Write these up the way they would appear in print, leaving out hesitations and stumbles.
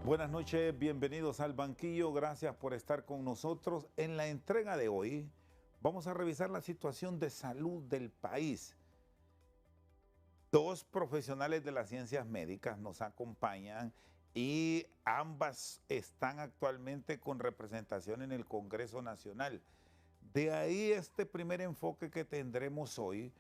Buenas noches, bienvenidos al banquillo, gracias por estar con nosotros. En la entrega de hoy vamos a revisar la situación de salud del país. Dos profesionales de las ciencias médicas nos acompañan y ambas están actualmente con representación en el Congreso Nacional. De ahí este primer enfoque que tendremos hoy,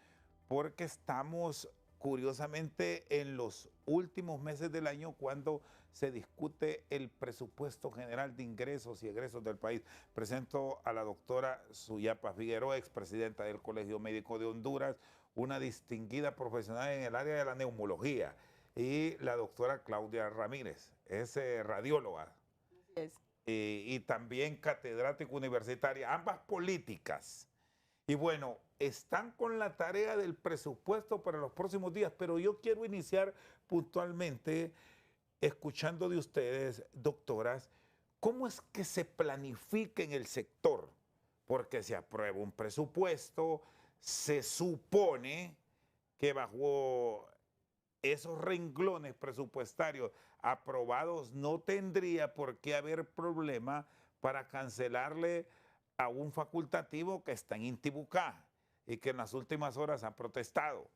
porque estamos curiosamente en los últimos meses del año cuando se discute el presupuesto general de ingresos y egresos del país. Presento a la doctora Suyapa Figueroa, expresidenta del Colegio Médico de Honduras, una distinguida profesional en el área de la neumología, y la doctora Claudia Ramírez, es radióloga. Es. Y también catedrática universitaria, ambas políticas. Y bueno, están con la tarea del presupuesto para los próximos días, pero yo quiero iniciar puntualmente escuchando de ustedes, doctoras, cómo es que se planifica en el sector, porque se aprueba un presupuesto, se supone que bajo esos renglones presupuestarios aprobados no tendría por qué haber problema para cancelarle a un facultativo que está en Intibucá y que en las últimas horas ha protestado,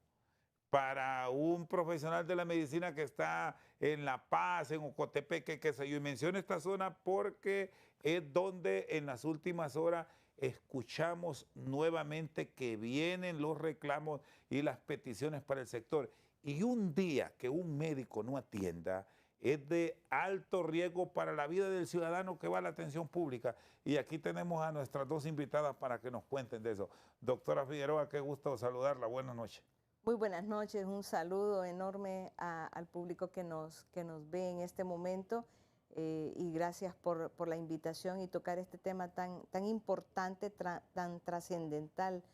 para un profesional de la medicina que está en La Paz, en Ocotepeque, qué sé yo, y menciono esta zona porque es donde en las últimas horas escuchamos nuevamente que vienen los reclamos y las peticiones para el sector. Y un día que un médico no atienda es de alto riesgo para la vida del ciudadano que va a la atención pública. Y aquí tenemos a nuestras dos invitadas para que nos cuenten de eso. Doctora Figueroa, qué gusto saludarla. Buenas noches. Muy buenas noches, un saludo enorme al público que nos ve en este momento y gracias por la invitación y tocar este tema tan importante, tan trascendental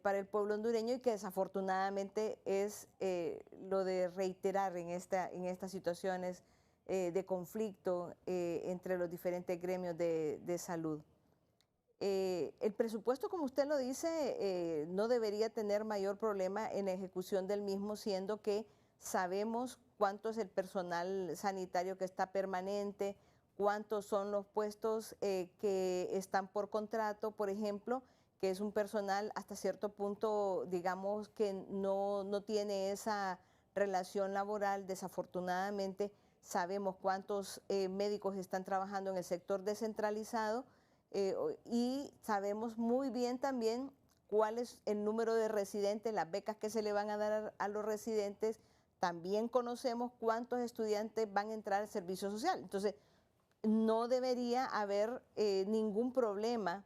para el pueblo hondureño y que desafortunadamente es lo de reiterar en estas situaciones de conflicto entre los diferentes gremios de salud. El presupuesto, como usted lo dice, no debería tener mayor problema en la ejecución del mismo, siendo que sabemos cuánto es el personal sanitario que está permanente, cuántos son los puestos que están por contrato, por ejemplo, que es un personal hasta cierto punto, digamos, que no tiene esa relación laboral. Desafortunadamente, sabemos cuántos médicos están trabajando en el sector descentralizado, y sabemos muy bien también cuál es el número de residentes, las becas que se le van a dar a los residentes. También conocemos cuántos estudiantes van a entrar al servicio social. Entonces, no debería haber ningún problema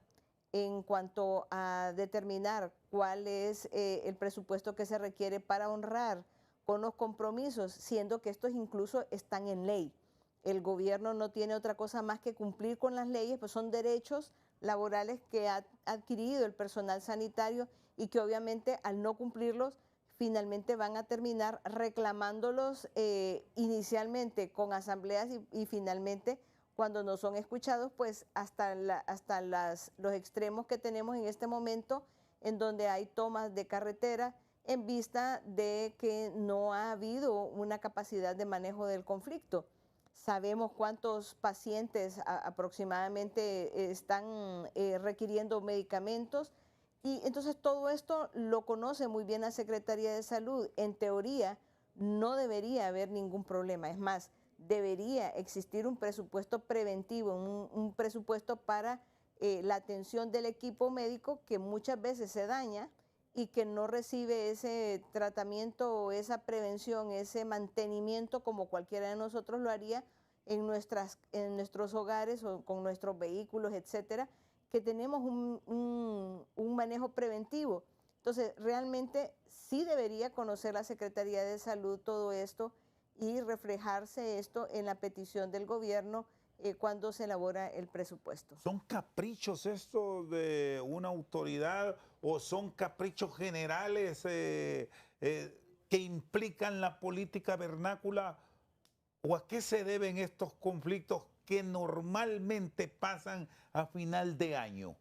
en cuanto a determinar cuál es el presupuesto que se requiere para honrar con los compromisos, siendo que estos incluso están en ley. El gobierno no tiene otra cosa más que cumplir con las leyes, pues son derechos laborales que ha adquirido el personal sanitario y que obviamente al no cumplirlos finalmente van a terminar reclamándolos inicialmente con asambleas y finalmente cuando no son escuchados pues hasta los extremos que tenemos en este momento en donde hay tomas de carretera en vista de que no ha habido una capacidad de manejo del conflicto. Sabemos cuántos pacientes aproximadamente están requiriendo medicamentos y entonces todo esto lo conoce muy bien la Secretaría de Salud. En teoría no debería haber ningún problema. Es más, debería existir un presupuesto preventivo, un presupuesto para la atención del equipo médico que muchas veces se daña y que no recibe ese tratamiento o esa prevención, ese mantenimiento como cualquiera de nosotros lo haría en nuestros hogares o con nuestros vehículos, etcétera, que tenemos un manejo preventivo. Entonces, realmente sí debería conocer la Secretaría de Salud todo esto y reflejarse esto en la petición del gobierno cuando se elabora el presupuesto. ¿Son caprichos estos de una autoridad o son caprichos generales que implican la política vernácula? ¿O a qué se deben estos conflictos que normalmente pasan a final de año?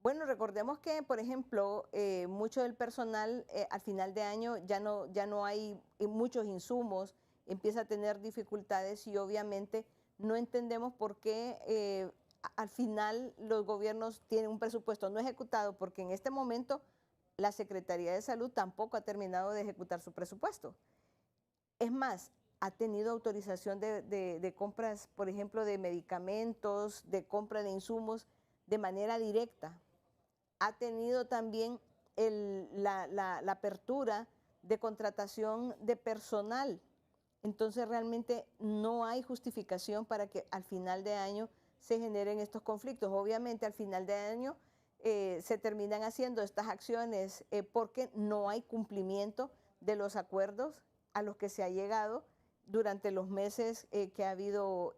Bueno, recordemos que, por ejemplo, mucho del personal al final de año ya no hay muchos insumos empieza a tener dificultades y obviamente no entendemos por qué al final los gobiernos tienen un presupuesto no ejecutado, porque en este momento la Secretaría de Salud tampoco ha terminado de ejecutar su presupuesto. Es más, ha tenido autorización de compras, por ejemplo, de medicamentos, de compra de insumos de manera directa. Ha tenido también la apertura de contratación de personal. Entonces realmente no hay justificación para que al final de año se generen estos conflictos. Obviamente al final de año se terminan haciendo estas acciones porque no hay cumplimiento de los acuerdos a los que se ha llegado durante los meses que ha habido,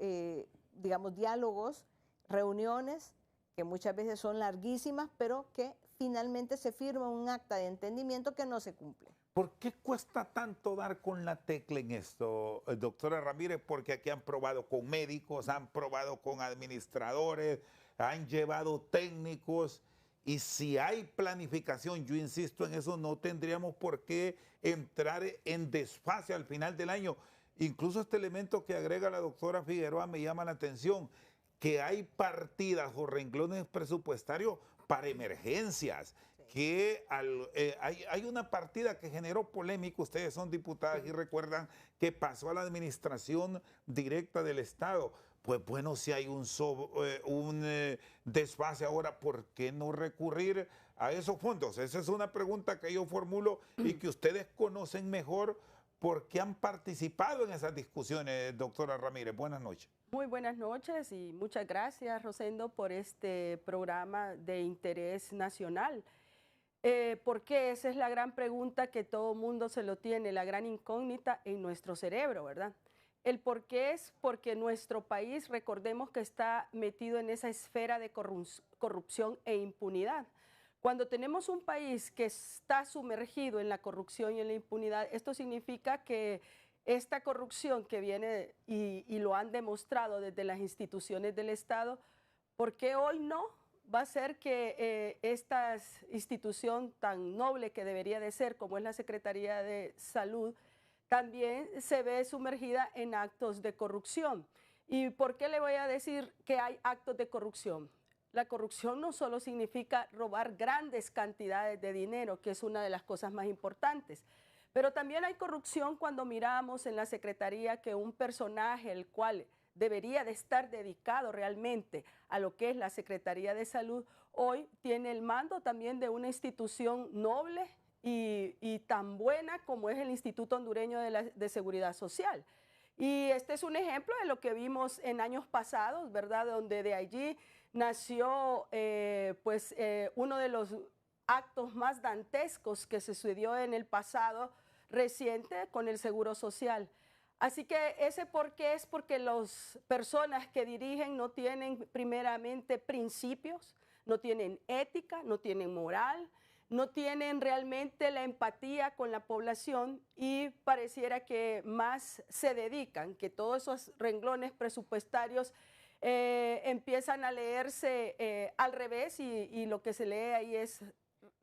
digamos, diálogos, reuniones, que muchas veces son larguísimas, pero que finalmente se firma un acta de entendimiento que no se cumple. ¿Por qué cuesta tanto dar con la tecla en esto, doctora Ramírez? Porque aquí han probado con médicos, han probado con administradores, han llevado técnicos, y si hay planificación, yo insisto en eso, no tendríamos por qué entrar en desfase al final del año. Incluso este elemento que agrega la doctora Figueroa me llama la atención, que hay partidas o renglones presupuestarios para emergencias, que hay una partida que generó polémica, ustedes son diputadas y recuerdan que pasó a la administración directa del Estado. Pues bueno, si hay un desfase ahora, ¿por qué no recurrir a esos fondos? Esa es una pregunta que yo formulo y que ustedes conocen mejor porque han participado en esas discusiones, doctora Ramírez. Buenas noches. Muy buenas noches y muchas gracias, Rosendo, por este programa de interés nacional. Porque esa es la gran pregunta que todo mundo se lo tiene, la gran incógnita en nuestro cerebro, ¿verdad? El por qué es porque nuestro país, recordemos que está metido en esa esfera de corrupción e impunidad. Cuando tenemos un país que está sumergido en la corrupción y en la impunidad, esto significa que esta corrupción que viene y lo han demostrado desde las instituciones del Estado, ¿por qué hoy no? Va a ser que esta institución tan noble que debería de ser, como es la Secretaría de Salud, también se ve sumergida en actos de corrupción. ¿Y por qué le voy a decir que hay actos de corrupción? La corrupción no solo significa robar grandes cantidades de dinero, que es una de las cosas más importantes, pero también hay corrupción cuando miramos en la Secretaría que un personaje, el cual debería de estar dedicado realmente a lo que es la Secretaría de Salud, hoy tiene el mando también de una institución noble y tan buena como es el Instituto Hondureño de Seguridad Social. Y este es un ejemplo de lo que vimos en años pasados, ¿verdad? Donde de allí nació uno de los actos más dantescos que se sucedió en el pasado reciente con el Seguro Social. Así que ese por qué es porque las personas que dirigen no tienen primeramente principios, no tienen ética, no tienen moral, no tienen realmente la empatía con la población y pareciera que más se dedican, que todos esos renglones presupuestarios empiezan a leerse al revés y lo que se lee ahí es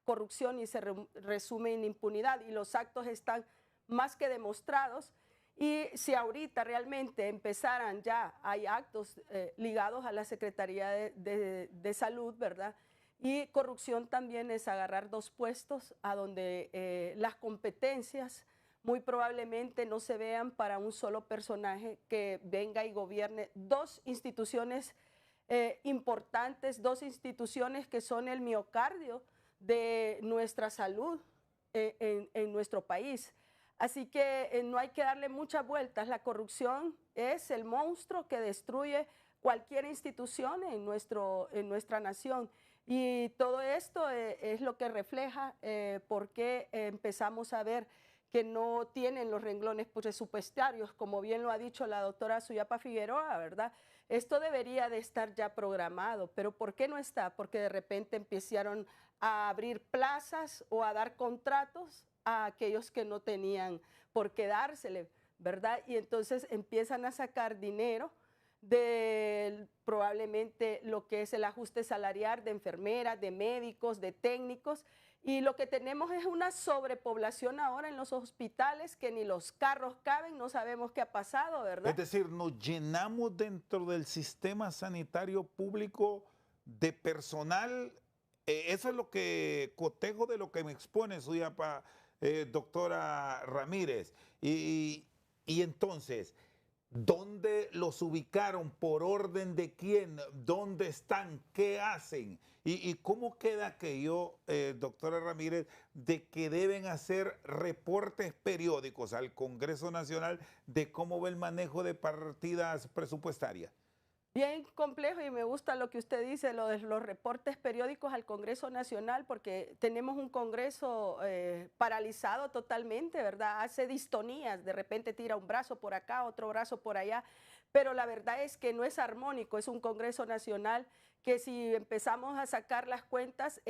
corrupción y se resume en impunidad y los actos están más que demostrados. Y si ahorita realmente empezaran ya, hay actos ligados a la Secretaría de Salud, ¿verdad? Y corrupción también es agarrar dos puestos a donde las competencias muy probablemente no se vean para un solo personaje que venga y gobierne dos instituciones importantes, dos instituciones que son el miocardio de nuestra salud en nuestro país. Así que no hay que darle muchas vueltas. La corrupción es el monstruo que destruye cualquier institución en nuestra nación. Y todo esto es lo que refleja por qué empezamos a ver que no tienen los renglones presupuestarios, como bien lo ha dicho la doctora Suyapa Figueroa, ¿verdad? Esto debería de estar ya programado, pero ¿por qué no está? Porque de repente empezaron a abrir plazas o a dar contratos a aquellos que no tenían por qué dársele, ¿verdad? Y entonces empiezan a sacar dinero de probablemente lo que es el ajuste salarial de enfermeras, de médicos, de técnicos, Y lo que tenemos es una sobrepoblación ahora en los hospitales, que ni los carros caben, no sabemos qué ha pasado, ¿verdad? Es decir, nos llenamos dentro del sistema sanitario público de personal. Eso es lo que cotejo de lo que me expone su doctora Ramírez. Y entonces, ¿dónde los ubicaron? ¿Por orden de quién? ¿Dónde están? ¿Qué hacen? ¿Y cómo queda aquello, doctora Ramírez, de que deben hacer reportes periódicos al Congreso Nacional de cómo va el manejo de partidas presupuestarias? Bien complejo, y me gusta lo que usted dice, lo de los reportes periódicos al Congreso Nacional, porque tenemos un Congreso paralizado totalmente, ¿verdad? Hace distonías, de repente tira un brazo por acá, otro brazo por allá, pero la verdad es que no es armónico, es un Congreso Nacional que, si empezamos a sacar las cuentas,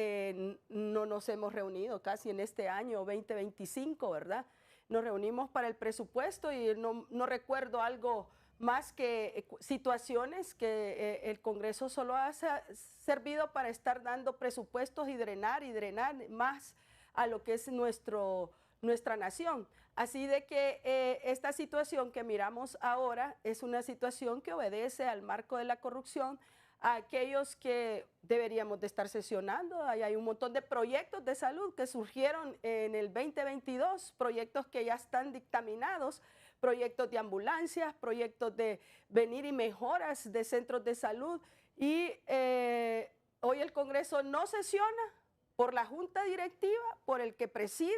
no nos hemos reunido casi en este año 2025, ¿verdad? Nos reunimos para el presupuesto y no recuerdo algo más que situaciones que el Congreso solo ha servido para estar dando presupuestos y drenar más a lo que es nuestra nación. Así de que esta situación que miramos ahora es una situación que obedece al marco de la corrupción, a aquellos que deberíamos de estar sesionando. Ahí hay un montón de proyectos de salud que surgieron en el 2022, proyectos que ya están dictaminados, proyectos de ambulancias, proyectos de venir y mejoras de centros de salud. Y hoy el Congreso no sesiona por la Junta Directiva, por el que preside,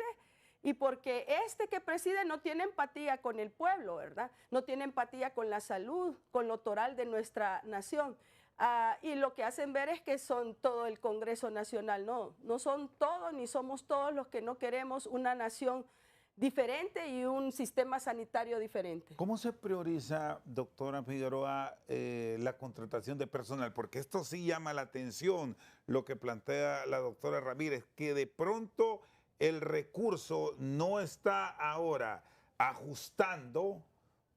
y porque este que preside no tiene empatía con el pueblo, ¿verdad? No tiene empatía con la salud, con lo toral de nuestra nación. Y lo que hacen ver es que son todo el Congreso Nacional. No son todos, ni somos todos los que no queremos una nación diferente y un sistema sanitario diferente. ¿Cómo se prioriza, doctora Figueroa, la contratación de personal? Porque esto sí llama la atención, lo que plantea la doctora Ramírez, que de pronto el recurso no está ahora ajustando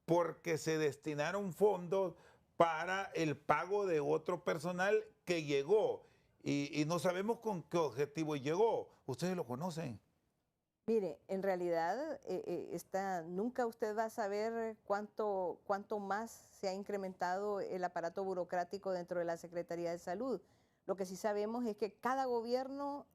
porque se destinaron fondos para el pago de otro personal que llegó y no sabemos con qué objetivo llegó. ¿Ustedes lo conocen? Mire, en realidad nunca usted va a saber cuánto más se ha incrementado el aparato burocrático dentro de la Secretaría de Salud. Lo que sí sabemos es que cada gobierno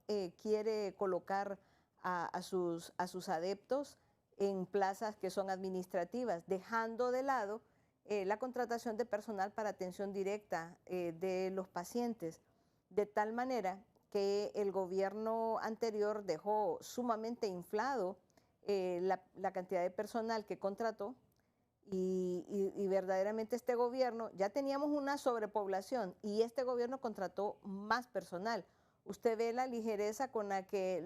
quiere colocar a sus adeptos en plazas que son administrativas, dejando de lado la contratación de personal para atención directa de los pacientes, de tal manera que el gobierno anterior dejó sumamente inflado la cantidad de personal que contrató y verdaderamente este gobierno, ya teníamos una sobrepoblación y este gobierno contrató más personal. Usted ve la ligereza con la que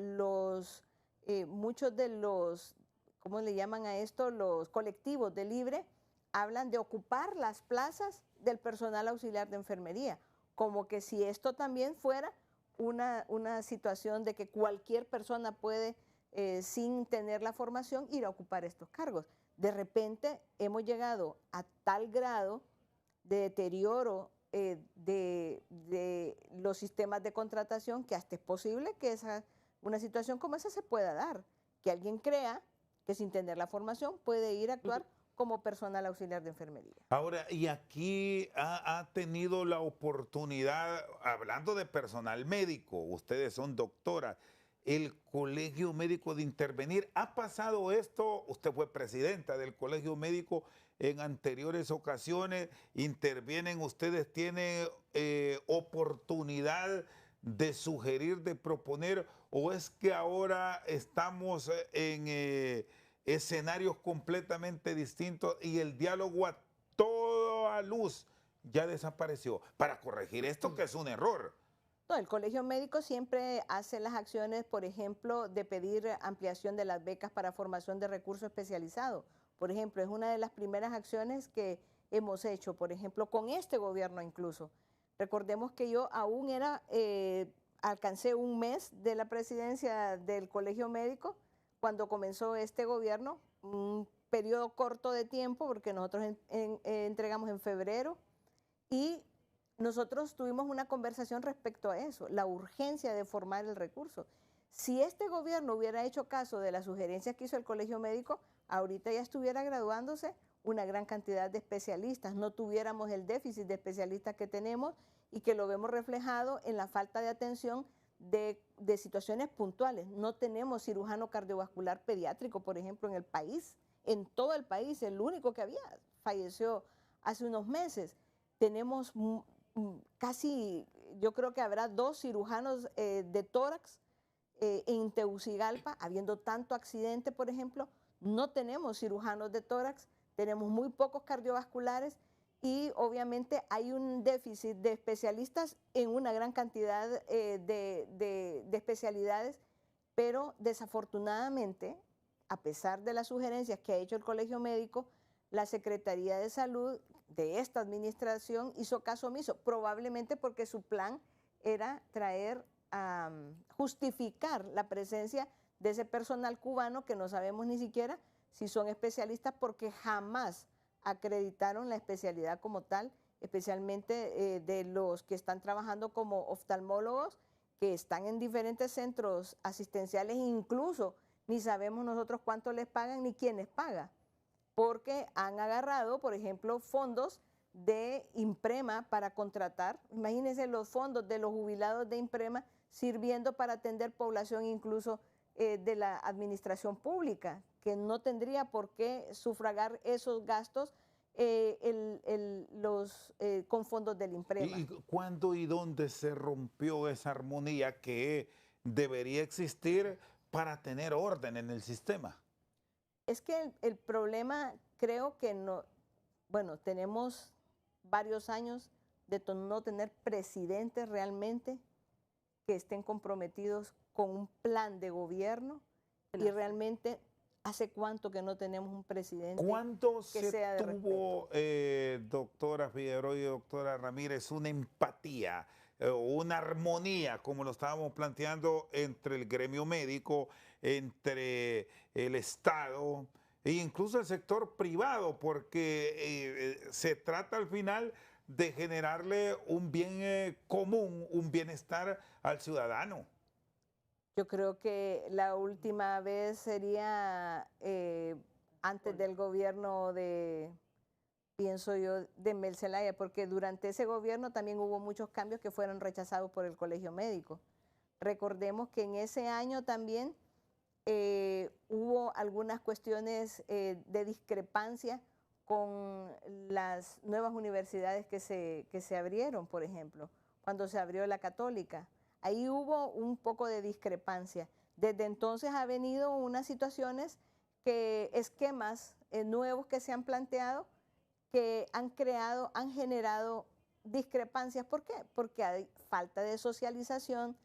muchos de los, ¿cómo le llaman a esto? Los colectivos de libre hablan de ocupar las plazas del personal auxiliar de enfermería, como que si esto también fuera una situación de que cualquier persona puede, sin tener la formación, ir a ocupar estos cargos. De repente hemos llegado a tal grado de deterioro de los sistemas de contratación que hasta es posible que una situación como esa se pueda dar, que alguien crea que sin tener la formación puede ir a actuar como personal auxiliar de enfermería. Ahora, y aquí ha tenido la oportunidad, hablando de personal médico, ustedes son doctoras, el Colegio Médico de intervenir. ¿Ha pasado esto? Usted fue presidenta del Colegio Médico en anteriores ocasiones, intervienen, ustedes tienen oportunidad de sugerir, de proponer, o es que ahora estamos en escenarios completamente distintos y el diálogo a toda luz ya desapareció para corregir esto que es un error? No, el Colegio Médico siempre hace las acciones, por ejemplo, de pedir ampliación de las becas para formación de recursos especializados. Por ejemplo, es una de las primeras acciones que hemos hecho, por ejemplo, con este gobierno incluso. Recordemos que yo aún alcancé un mes de la presidencia del Colegio Médico cuando comenzó este gobierno, un periodo corto de tiempo, porque nosotros entregamos en febrero, y nosotros tuvimos una conversación respecto a eso, la urgencia de formar el recurso. Si este gobierno hubiera hecho caso de las sugerencias que hizo el Colegio Médico, ahorita ya estuviera graduándose una gran cantidad de especialistas, no tuviéramos el déficit de especialistas que tenemos y que lo vemos reflejado en la falta de atención de situaciones puntuales. No tenemos cirujano cardiovascular pediátrico, por ejemplo, en el país, en todo el país, el único que había falleció hace unos meses. Tenemos casi, yo creo que habrá 2 cirujanos de tórax en Tegucigalpa, habiendo tanto accidente, por ejemplo. No tenemos cirujanos de tórax, tenemos muy pocos cardiovasculares y obviamente hay un déficit de especialistas en una gran cantidad de especialidades, pero desafortunadamente, a pesar de las sugerencias que ha hecho el Colegio Médico, la Secretaría de Salud de esta administración hizo caso omiso, probablemente porque su plan era justificar la presencia de ese personal cubano que no sabemos ni siquiera si son especialistas porque jamás acreditaron la especialidad como tal, especialmente de los que están trabajando como oftalmólogos, que están en diferentes centros asistenciales, incluso ni sabemos nosotros cuánto les pagan ni quién les paga, porque han agarrado, por ejemplo, fondos de Imprema para contratar. Imagínense los fondos de los jubilados de Imprema sirviendo para atender población incluso de la administración pública, que no tendría por qué sufragar esos gastos con fondos del Imprema. ¿Y cuándo y dónde se rompió esa armonía que debería existir para tener orden en el sistema? Es que el problema creo que no, bueno, tenemos varios años de no tener presidentes realmente que estén comprometidos con un plan de gobierno y realmente hace cuánto que no tenemos un presidente ¿Cuánto que se sea de tuvo, doctora Figueroa y doctora Ramírez, una empatía, una armonía, como lo estábamos planteando, entre el gremio médico, entre el Estado e incluso el sector privado? Porque se trata al final de generarle un bien común, un bienestar al ciudadano. Yo creo que la última vez sería antes del gobierno pienso yo, de Mel Zelaya, porque durante ese gobierno también hubo muchos cambios que fueron rechazados por el Colegio Médico. Recordemos que en ese año también hubo algunas cuestiones de discrepancia con las nuevas universidades que se abrieron, por ejemplo, cuando se abrió la Católica. Ahí hubo un poco de discrepancia. Desde entonces ha venido unas situaciones esquemas nuevos que se han planteado, que han generado discrepancias. ¿Por qué? Porque hay falta de socialización,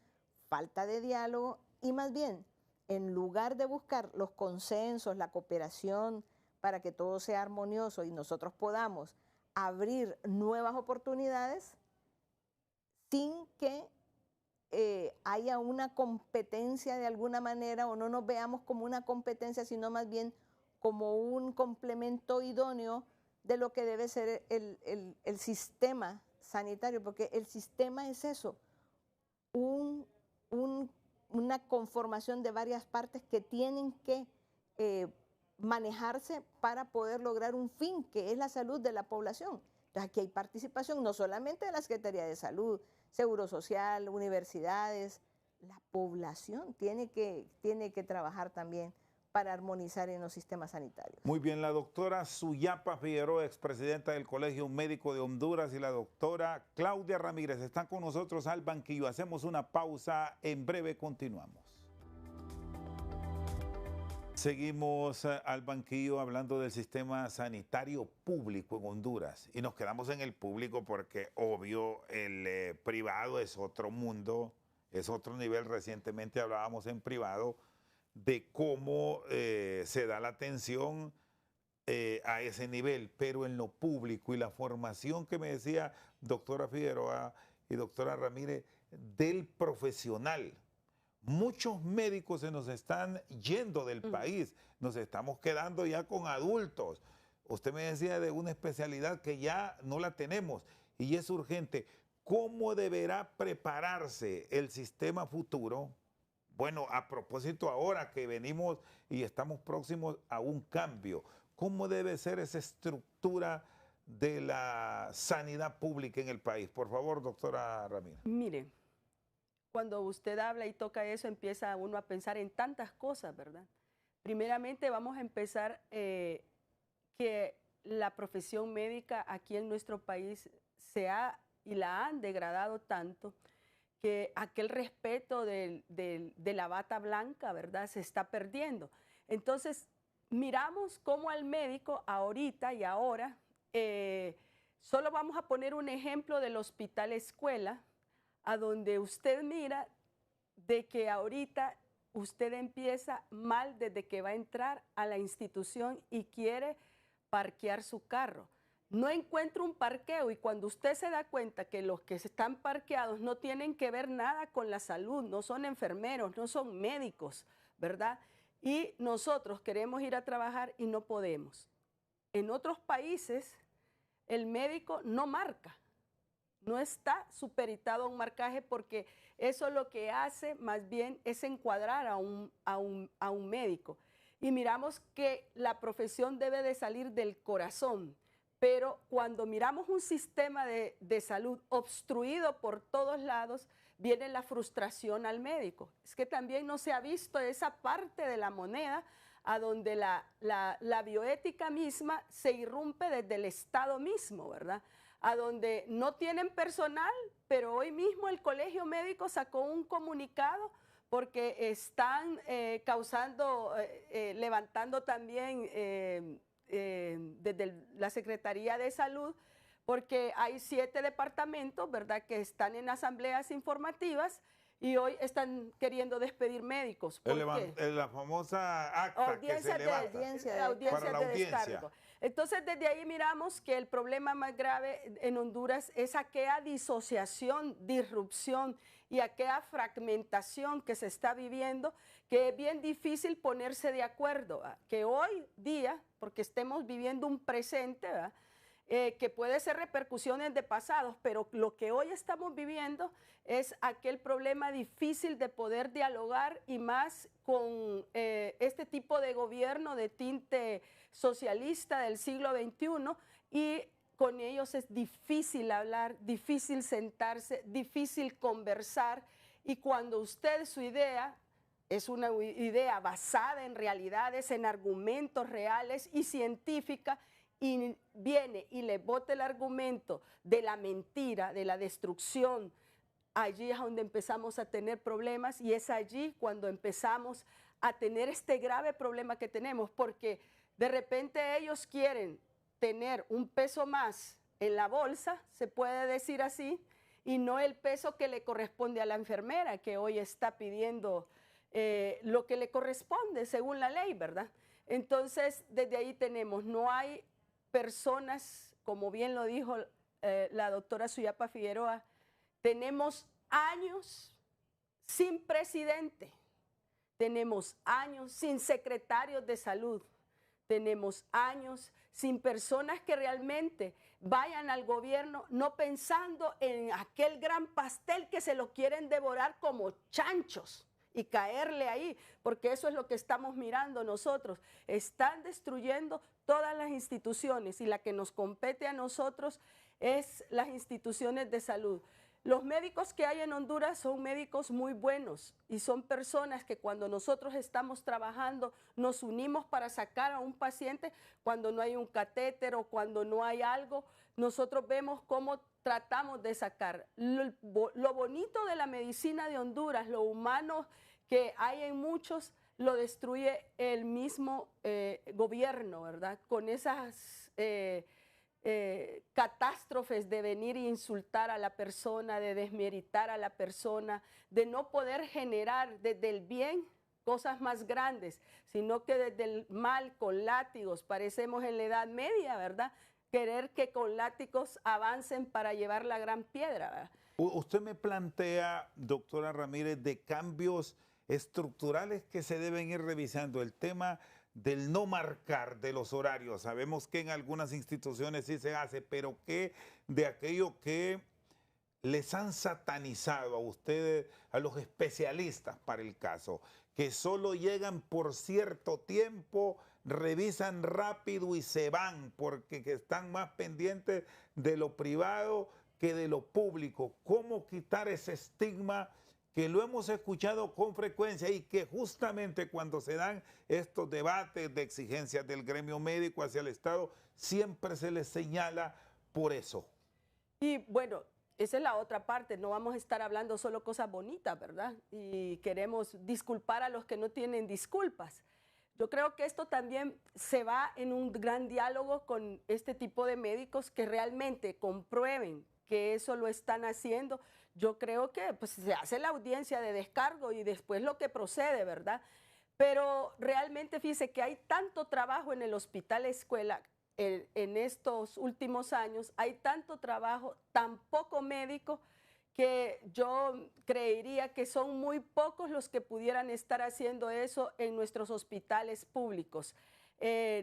falta de diálogo y más bien, en lugar de buscar los consensos, la cooperación para que todo sea armonioso y nosotros podamos abrir nuevas oportunidades sin que haya una competencia de alguna manera o no nos veamos como una competencia, sino más bien como un complemento idóneo de lo que debe ser el sistema sanitario, porque el sistema es eso, una conformación de varias partes que tienen que manejarse para poder lograr un fin, que es la salud de la población. Entonces aquí hay participación no solamente de la Secretaría de Salud, Seguro Social, universidades, la población tiene que trabajar también para armonizar en los sistemas sanitarios. Muy bien, la doctora Suyapa Figueroa, expresidenta del Colegio Médico de Honduras, y la doctora Claudia Ramírez están con nosotros al banquillo. Hacemos una pausa, en breve continuamos. Seguimos al banquillo hablando del sistema sanitario público en Honduras y nos quedamos en el público porque obvio el privado es otro mundo, es otro nivel. Recientemente hablábamos en privado de cómo se da la atención a ese nivel, pero en lo público y la formación que me decía doctora Figueroa y doctora Ramírez del profesional. Muchos médicos se nos están yendo del país, nos estamos quedando ya con adultos. Usted me decía de una especialidad que ya no la tenemos y es urgente. ¿Cómo deberá prepararse el sistema futuro? Bueno, a propósito ahora que venimos y estamos próximos a un cambio, ¿cómo debe ser esa estructura de la sanidad pública en el país? Por favor, doctora Ramírez. Mire, cuando usted habla y toca eso, empieza uno a pensar en tantas cosas, ¿verdad? Primeramente vamos a empezar que la profesión médica aquí en nuestro país y la han degradado tanto que aquel respeto de la bata blanca, ¿verdad?, se está perdiendo. Entonces, miramos cómo al médico ahorita y ahora, solo vamos a poner un ejemplo del hospital escuela, a donde usted mira de que ahorita usted empieza mal desde que va a entrar a la institución y quiere parquear su carro. No encuentra un parqueo y cuando usted se da cuenta que los que están parqueados no tienen que ver nada con la salud, no son enfermeros, no son médicos, ¿verdad? Y nosotros queremos ir a trabajar y no podemos. En otros países el médico no marca, no está superitado a un marcaje porque eso lo que hace más bien es encuadrar a un médico. Y miramos que la profesión debe de salir del corazón, pero cuando miramos un sistema de salud obstruido por todos lados, viene la frustración al médico. Es que también no se ha visto esa parte de la moneda a donde la bioética misma se irrumpe desde el Estado mismo, ¿verdad? A donde no tienen personal, pero hoy mismo el Colegio Médico sacó un comunicado porque están levantando también desde la Secretaría de Salud, porque hay 7 departamentos, ¿verdad?, que están en asambleas informativas y hoy están queriendo despedir médicos. ¿Por qué? La famosa acta que se levanta audiencia de descargo. Entonces, desde ahí miramos que el problema más grave en Honduras es aquella disociación, disrupción y aquella fragmentación que se está viviendo, que es bien difícil ponerse de acuerdo, ¿verdad? Que hoy día, porque estemos viviendo un presente, ¿verdad?, que puede ser repercusiones de pasados, pero lo que hoy estamos viviendo es aquel problema difícil de poder dialogar y más con este tipo de gobierno de tinte socialista del siglo XXI y con ellos es difícil hablar, difícil sentarse, difícil conversar y cuando usted su idea es una idea basada en realidades, en argumentos reales y científica, y viene y le bota el argumento de la mentira, de la destrucción, allí es donde empezamos a tener problemas y es allí cuando empezamos a tener este grave problema que tenemos, porque de repente ellos quieren tener un peso más en la bolsa, se puede decir así, y no el peso que le corresponde a la enfermera, que hoy está pidiendo lo que le corresponde según la ley, ¿verdad? Entonces, desde ahí tenemos, no hay personas, como bien lo dijo la doctora Suyapa Figueroa, tenemos años sin presidente, tenemos años sin secretarios de salud, tenemos años sin personas que realmente vayan al gobierno no pensando en aquel gran pastel que se lo quieren devorar como chanchos y caerle ahí, porque eso es lo que estamos mirando nosotros. Están destruyendo todas las instituciones y la que nos compete a nosotros es las instituciones de salud. Los médicos que hay en Honduras son médicos muy buenos y son personas que cuando nosotros estamos trabajando nos unimos para sacar a un paciente cuando no hay un catéter o cuando no hay algo, nosotros vemos cómo tratamos de sacar. Lo bonito de la medicina de Honduras, lo humano que hay en muchos, lo destruye el mismo gobierno, ¿verdad? Con esas catástrofes de venir e insultar a la persona, de desmeritar a la persona, de no poder generar desde el bien cosas más grandes, sino que desde el mal con látigos, parecemos en la Edad Media, ¿verdad? Querer que con látigos avancen para llevar la gran piedra, ¿verdad? Usted me plantea, doctora Ramírez, de cambios estructurales que se deben ir revisando. El tema del no marcar de los horarios. Sabemos que en algunas instituciones sí se hace, pero ¿qué de aquello que les han satanizado a ustedes, a los especialistas para el caso, que solo llegan por cierto tiempo, revisan rápido y se van porque que están más pendientes de lo privado que de lo público. ¿Cómo quitar ese estigma que lo hemos escuchado con frecuencia y que justamente cuando se dan estos debates de exigencias del gremio médico hacia el Estado, siempre se les señala por eso? Y bueno, esa es la otra parte, no vamos a estar hablando solo cosas bonitas, ¿verdad? Y queremos disculpar a los que no tienen disculpas. Yo creo que esto también se va en un gran diálogo con este tipo de médicos que realmente comprueben que eso lo están haciendo. Yo creo que pues, se hace la audiencia de descargo y después lo que procede, ¿verdad? Pero realmente fíjese que hay tanto trabajo en el hospital escuela en estos últimos años, hay tanto trabajo, tan poco médico, que yo creería que son muy pocos los que pudieran estar haciendo eso en nuestros hospitales públicos.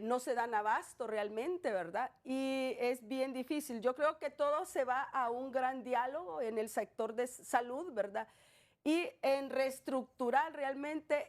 No se dan abasto realmente, ¿verdad? Y es bien difícil. Yo creo que todo se va a un gran diálogo en el sector de salud, ¿verdad? Y en reestructurar realmente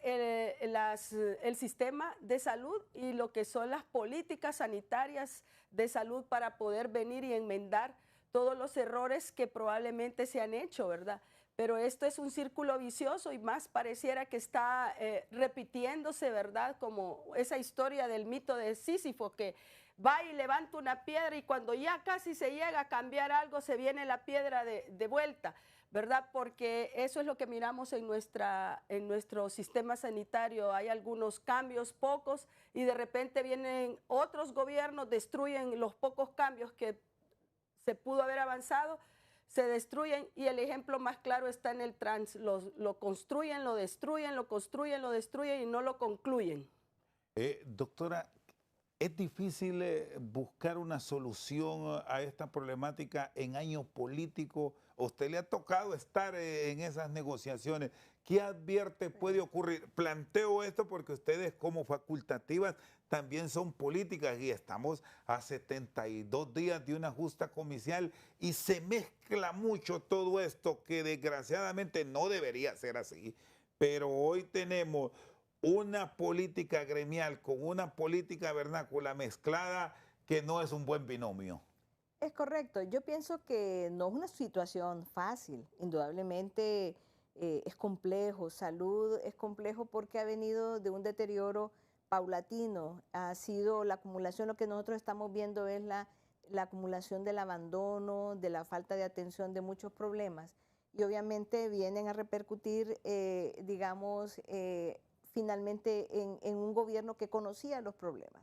el sistema de salud y lo que son las políticas sanitarias de salud para poder venir y enmendar todos los errores que probablemente se han hecho, ¿verdad? Pero esto es un círculo vicioso y más pareciera que está repitiéndose, ¿verdad? Como esa historia del mito de Sísifo, que va y levanta una piedra y cuando ya casi se llega a cambiar algo, se viene la piedra de vuelta, ¿verdad? Porque eso es lo que miramos en nuestro sistema sanitario. Hay algunos cambios, pocos, y de repente vienen otros gobiernos, destruyen los pocos cambios que se pudo haber avanzado, se destruyen, y el ejemplo más claro está en el trans. Lo construyen, lo destruyen, lo construyen, lo destruyen y no lo concluyen. Doctora, ¿es difícil buscar una solución a esta problemática en año político? ¿A usted le ha tocado estar en esas negociaciones? ¿Qué advierte puede ocurrir? Planteo esto porque ustedes como facultativas también son políticas y estamos a 72 días de una justa comicial y se mezcla mucho todo esto que desgraciadamente no debería ser así, pero hoy tenemos una política gremial con una política vernácula mezclada que no es un buen binomio. Es correcto. Yo pienso que no es una situación fácil. Indudablemente es complejo. Salud es complejo porque ha venido de un deterioro paulatino. Ha sido la acumulación, lo que nosotros estamos viendo es la acumulación del abandono, de la falta de atención de muchos problemas. Y obviamente vienen a repercutir, digamos, finalmente en un gobierno que conocía los problemas.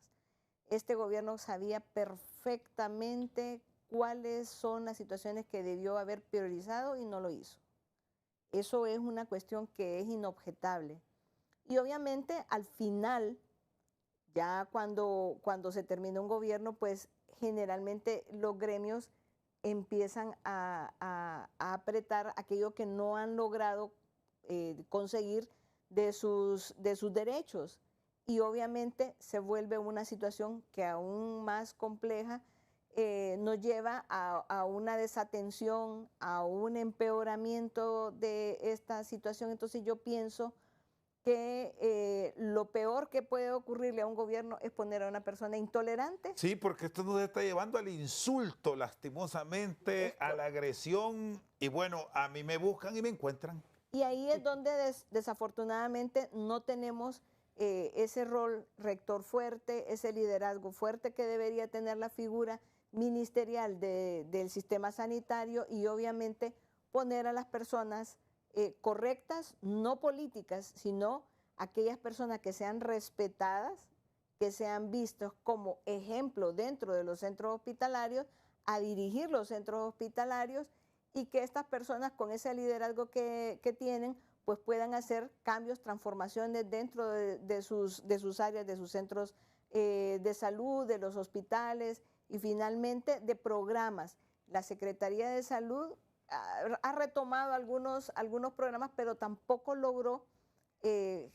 Este gobierno sabía perfectamente cuáles son las situaciones que debió haber priorizado y no lo hizo. Eso es una cuestión que es inobjetable. Y obviamente al final, ya cuando se termina un gobierno, pues generalmente los gremios empiezan a apretar aquello que no han logrado conseguir de sus derechos. Y obviamente se vuelve una situación que aún más compleja, nos lleva a una desatención, a un empeoramiento de esta situación. Entonces yo pienso que lo peor que puede ocurrirle a un gobierno es poner a una persona intolerante. Sí, porque esto nos está llevando al insulto, lastimosamente, a la agresión, y bueno, a mí me buscan y me encuentran. Y ahí es donde desafortunadamente no tenemos ese rol rector fuerte, ese liderazgo fuerte que debería tener la figura ministerial del sistema sanitario, y obviamente poner a las personas correctas, no políticas, sino aquellas personas que sean respetadas, que sean vistos como ejemplo dentro de los centros hospitalarios, a dirigir los centros hospitalarios, y que estas personas con ese liderazgo que tienen, pues puedan hacer cambios, transformaciones dentro de sus áreas, de sus centros de salud, de los hospitales y finalmente de programas. La Secretaría de Salud ha retomado algunos programas, pero tampoco logró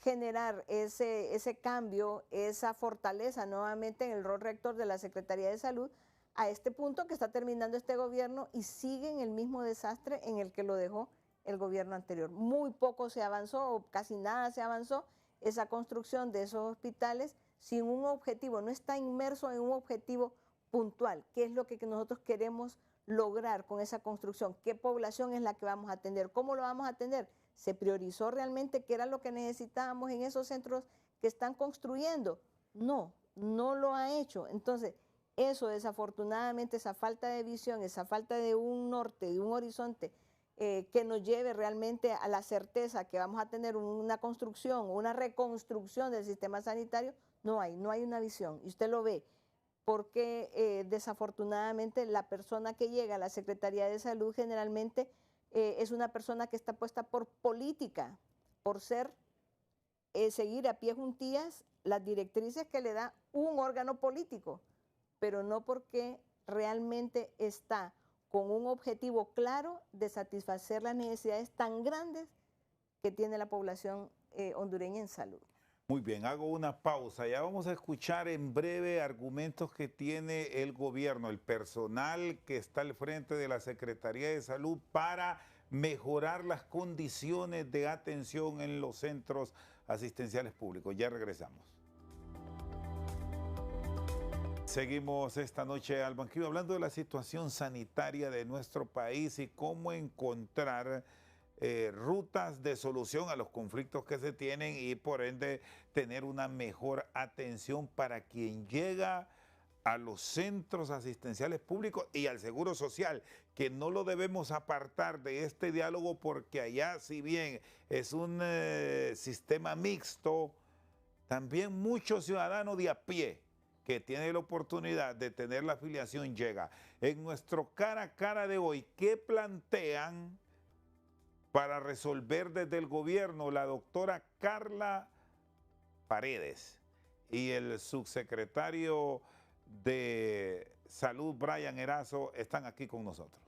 generar ese cambio, esa fortaleza nuevamente en el rol rector de la Secretaría de Salud, a este punto que está terminando este gobierno y sigue en el mismo desastre en el que lo dejó el gobierno anterior. Muy poco se avanzó, o casi nada se avanzó, esa construcción de esos hospitales sin un objetivo, no está inmerso en un objetivo puntual. ¿Qué es lo que nosotros queremos lograr con esa construcción? ¿Qué población es la que vamos a atender? ¿Cómo lo vamos a atender? ¿Se priorizó realmente qué era lo que necesitábamos en esos centros que están construyendo? No, no lo ha hecho. Entonces, eso desafortunadamente, esa falta de visión, esa falta de un norte, de un horizonte que nos lleve realmente a la certeza que vamos a tener una construcción, una reconstrucción del sistema sanitario, no hay una visión. Y usted lo ve, porque desafortunadamente la persona que llega a la Secretaría de Salud generalmente es una persona que está puesta por política, por seguir a pie juntillas las directrices que le da un órgano político, pero no porque realmente está con un objetivo claro de satisfacer las necesidades tan grandes que tiene la población hondureña en salud. Muy bien, hago una pausa. Ya vamos a escuchar en breve argumentos que tiene el gobierno, el personal que está al frente de la Secretaría de Salud para mejorar las condiciones de atención en los centros asistenciales públicos. Ya regresamos. Seguimos esta noche al banquillo hablando de la situación sanitaria de nuestro país y cómo encontrar rutas de solución a los conflictos que se tienen y por ende tener una mejor atención para quien llega a los centros asistenciales públicos y al Seguro Social, que no lo debemos apartar de este diálogo porque allá, si bien es un sistema mixto, también muchos ciudadanos de a pie que tiene la oportunidad de tener la afiliación llega. En nuestro cara a cara de hoy, ¿qué plantean para resolver desde el gobierno la doctora Carla Paredes y el subsecretario de Salud, Brian Erazo, están aquí con nosotros?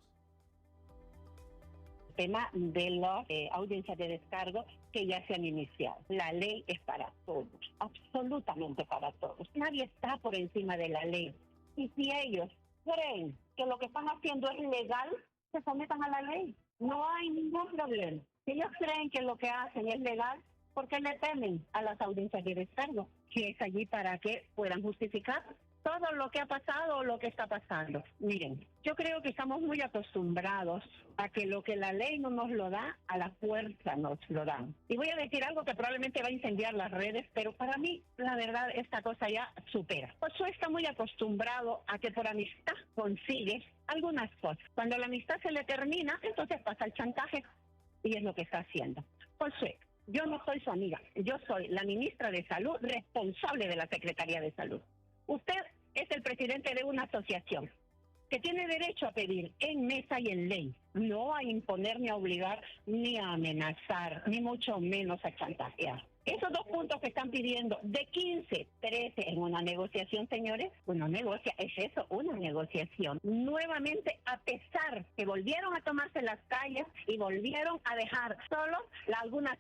Tema de las audiencias de descargo que ya se han iniciado. La ley es para todos, absolutamente para todos. Nadie está por encima de la ley. Y si ellos creen que lo que están haciendo es legal, se sometan a la ley. No hay ningún problema. Si ellos creen que lo que hacen es legal, ¿por qué le temen a las audiencias de descargo? Que es allí para que puedan justificar todo lo que ha pasado o lo que está pasando. Miren, yo creo que estamos muy acostumbrados a que lo que la ley no nos lo da, a la fuerza nos lo dan. Y voy a decir algo que probablemente va a incendiar las redes, pero para mí, la verdad, esta cosa ya supera. Josué está muy acostumbrado a que por amistad consigue algunas cosas. Cuando la amistad se le termina, entonces pasa el chantaje y es lo que está haciendo. Josué, yo no soy su amiga, yo soy la ministra de Salud responsable de la Secretaría de Salud. Usted es el presidente de una asociación que tiene derecho a pedir en mesa y en ley, no a imponer ni a obligar ni a amenazar, ni mucho menos a chantajear. Esos dos puntos que están pidiendo de 15, 13 en una negociación, señores, uno negocia, es eso, una negociación. Nuevamente, a pesar que volvieron a tomarse las calles y volvieron a dejar solo algunas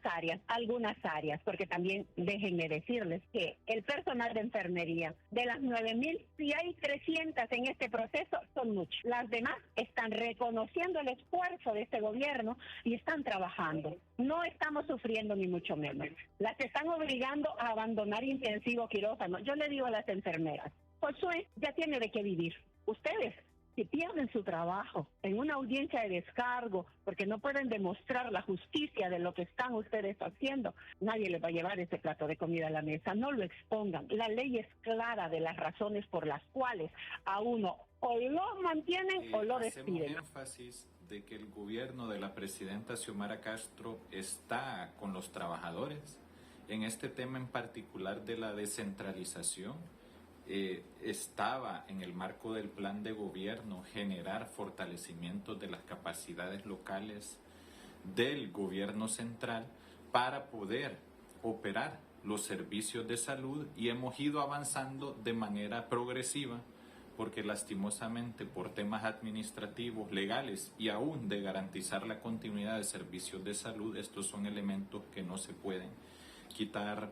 áreas, porque también déjenme decirles que el personal de enfermería, de las 9,000, si hay 300 en este proceso, son muchos. Las demás están reconociendo el esfuerzo de este gobierno y están trabajando. No estamos sufriendo ni mucho menos. Las están obligando a abandonar intensivo quirófano. Yo le digo a las enfermeras, Josué ya tiene de qué vivir. Ustedes, si pierden su trabajo en una audiencia de descargo porque no pueden demostrar la justicia de lo que están ustedes haciendo, nadie les va a llevar ese plato de comida a la mesa. No lo expongan. La ley es clara de las razones por las cuales a uno o lo mantienen o lo despiden. Énfasis de que el gobierno de la presidenta Xiomara Castro está con los trabajadores. En este tema en particular de la descentralización, estaba en el marco del plan de gobierno generar fortalecimiento de las capacidades locales del gobierno central para poder operar los servicios de salud, y hemos ido avanzando de manera progresiva porque lastimosamente por temas administrativos, legales y aún de garantizar la continuidad de servicios de salud, estos son elementos que no se pueden quitar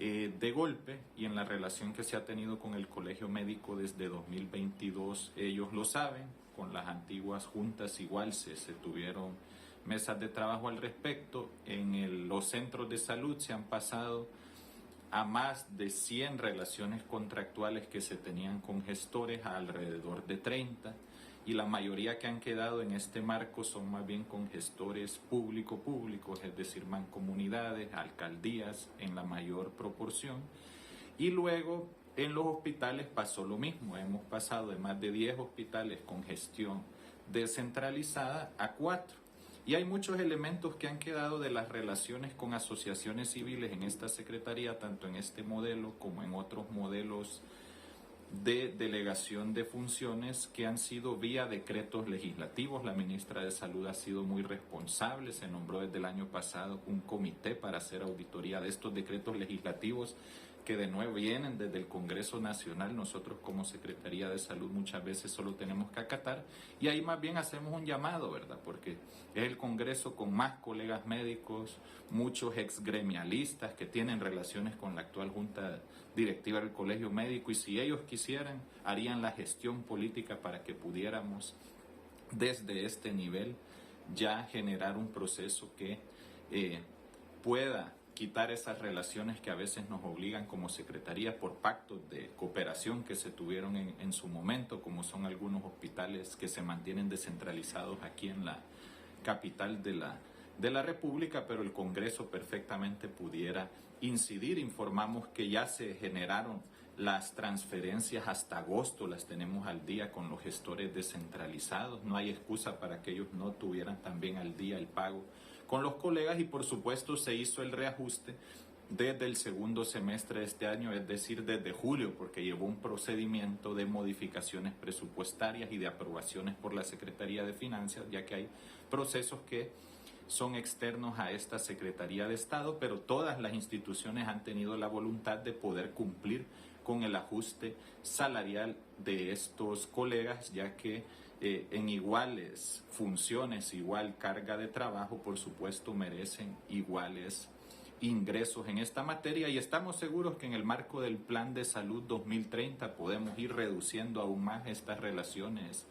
de golpe, y en la relación que se ha tenido con el Colegio Médico desde 2022, ellos lo saben, con las antiguas juntas igual se tuvieron mesas de trabajo al respecto. En los centros de salud se han pasado a más de 100 relaciones contractuales que se tenían con gestores, a alrededor de 30, y la mayoría que han quedado en este marco son más bien con gestores públicos, es decir, mancomunidades, alcaldías en la mayor proporción. Y luego en los hospitales pasó lo mismo, hemos pasado de más de 10 hospitales con gestión descentralizada a 4. Y hay muchos elementos que han quedado de las relaciones con asociaciones civiles en esta secretaría, tanto en este modelo como en otros modelos de delegación de funciones que han sido vía decretos legislativos. La ministra de Salud ha sido muy responsable, se nombró desde el año pasado un comité para hacer auditoría de estos decretos legislativos que de nuevo vienen desde el Congreso Nacional. Nosotros como Secretaría de Salud muchas veces solo tenemos que acatar, y ahí más bien hacemos un llamado, ¿verdad? Porque es el Congreso con más colegas médicos, muchos exgremialistas que tienen relaciones con la actual Junta Directiva del Colegio Médico, y si ellos quisieran, harían la gestión política para que pudiéramos desde este nivel ya generar un proceso que pueda quitar esas relaciones que a veces nos obligan como Secretaría por pactos de cooperación que se tuvieron en su momento, como son algunos hospitales que se mantienen descentralizados aquí en la capital de la República, pero el Congreso perfectamente pudiera incidir. Informamos que ya se generaron las transferencias hasta agosto, las tenemos al día con los gestores descentralizados. No hay excusa para que ellos no tuvieran también al día el pago con los colegas, y por supuesto se hizo el reajuste desde el segundo semestre de este año, es decir, desde julio, porque llevó un procedimiento de modificaciones presupuestarias y de aprobaciones por la Secretaría de Finanzas, ya que hay procesos que son externos a esta Secretaría de Estado, pero todas las instituciones han tenido la voluntad de poder cumplir con el ajuste salarial de estos colegas, ya que en iguales funciones, igual carga de trabajo, por supuesto, merecen iguales ingresos en esta materia, y estamos seguros que en el marco del Plan de Salud 2030 podemos ir reduciendo aún más estas relaciones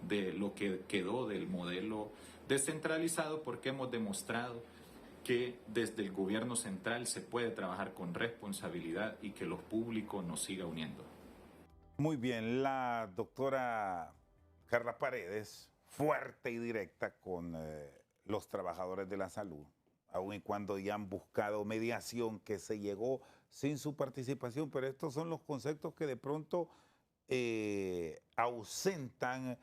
de lo que quedó del modelo descentralizado, porque hemos demostrado que desde el gobierno central se puede trabajar con responsabilidad y que lo público nos siga uniendo. Muy bien, la doctora Carla Paredes, fuerte y directa con los trabajadores de la salud, aun y cuando ya han buscado mediación, que se llegó sin su participación, pero estos son los conceptos que de pronto ausentan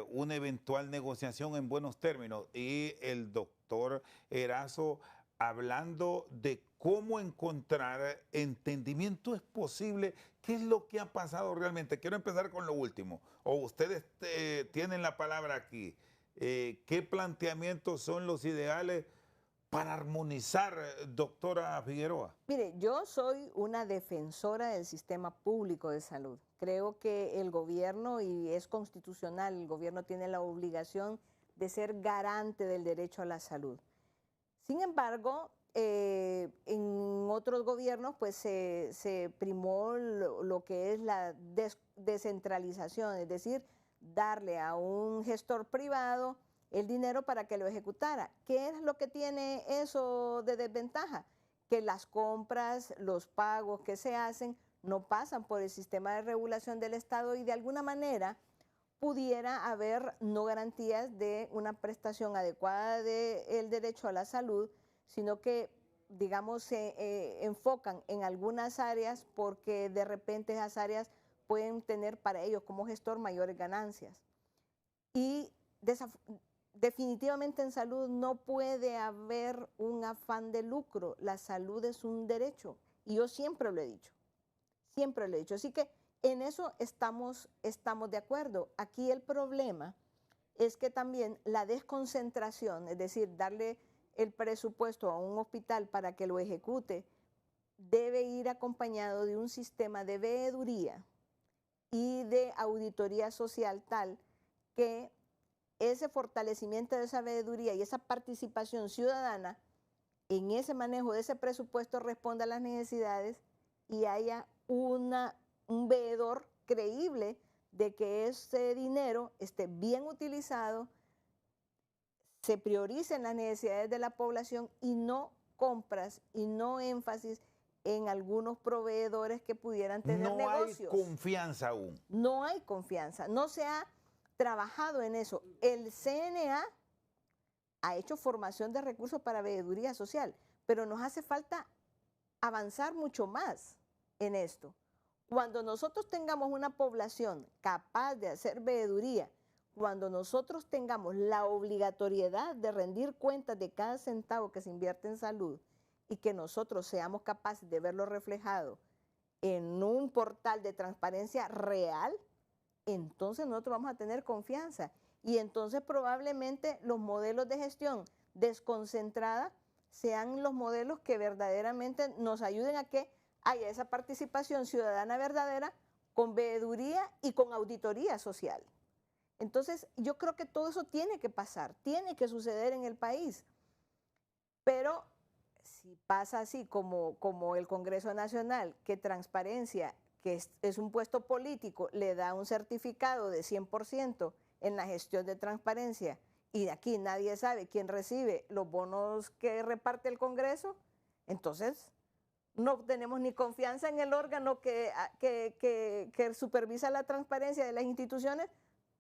una eventual negociación en buenos términos. Y el doctor Erazo hablando de cómo encontrar entendimiento es posible. ¿Qué es lo que ha pasado realmente? Quiero empezar con lo último. O ustedes tienen la palabra aquí. ¿Qué planteamientos son los ideales para armonizar, doctora Figueroa? Mire, yo soy una defensora del sistema público de salud. Creo que el gobierno, y es constitucional, el gobierno tiene la obligación de ser garante del derecho a la salud. Sin embargo, en otros gobiernos pues se primó lo que es la descentralización, es decir, darle a un gestor privado el dinero para que lo ejecutara. ¿Qué es lo que tiene eso de desventaja? Que las compras, los pagos que se hacen no pasan por el sistema de regulación del Estado, y de alguna manera pudiera haber no garantías de una prestación adecuada del derecho a la salud, sino que, digamos, se enfocan en algunas áreas porque de repente esas áreas pueden tener para ellos como gestor mayores ganancias. Y definitivamente en salud no puede haber un afán de lucro. La salud es un derecho, y yo siempre lo he dicho, siempre lo he dicho. Así que en eso estamos de acuerdo. Aquí el problema es que también la desconcentración, es decir, darle el presupuesto a un hospital para que lo ejecute, debe ir acompañado de un sistema de veeduría y de auditoría social tal que ese fortalecimiento de esa veeduría y esa participación ciudadana en ese manejo de ese presupuesto responda a las necesidades y haya un veedor creíble de que ese dinero esté bien utilizado, se prioricen las necesidades de la población y no compras y no énfasis en algunos proveedores que pudieran tener negocios. No hay confianza aún. No hay confianza, no se ha trabajado en eso. El CNA ha hecho formación de recursos para veeduría social, pero nos hace falta avanzar mucho más en esto. Cuando nosotros tengamos una población capaz de hacer veeduría, cuando nosotros tengamos la obligatoriedad de rendir cuentas de cada centavo que se invierte en salud y que nosotros seamos capaces de verlo reflejado en un portal de transparencia real, entonces nosotros vamos a tener confianza. Y entonces probablemente los modelos de gestión desconcentrada sean los modelos que verdaderamente nos ayuden a que haya esa participación ciudadana verdadera con veeduría y con auditoría social. Entonces yo creo que todo eso tiene que pasar, tiene que suceder en el país. Pero si pasa así como el Congreso Nacional, que transparencia, que es un puesto político, le da un certificado de 100% en la gestión de transparencia y de aquí nadie sabe quién recibe los bonos que reparte el Congreso, entonces no tenemos ni confianza en el órgano que supervisa la transparencia de las instituciones,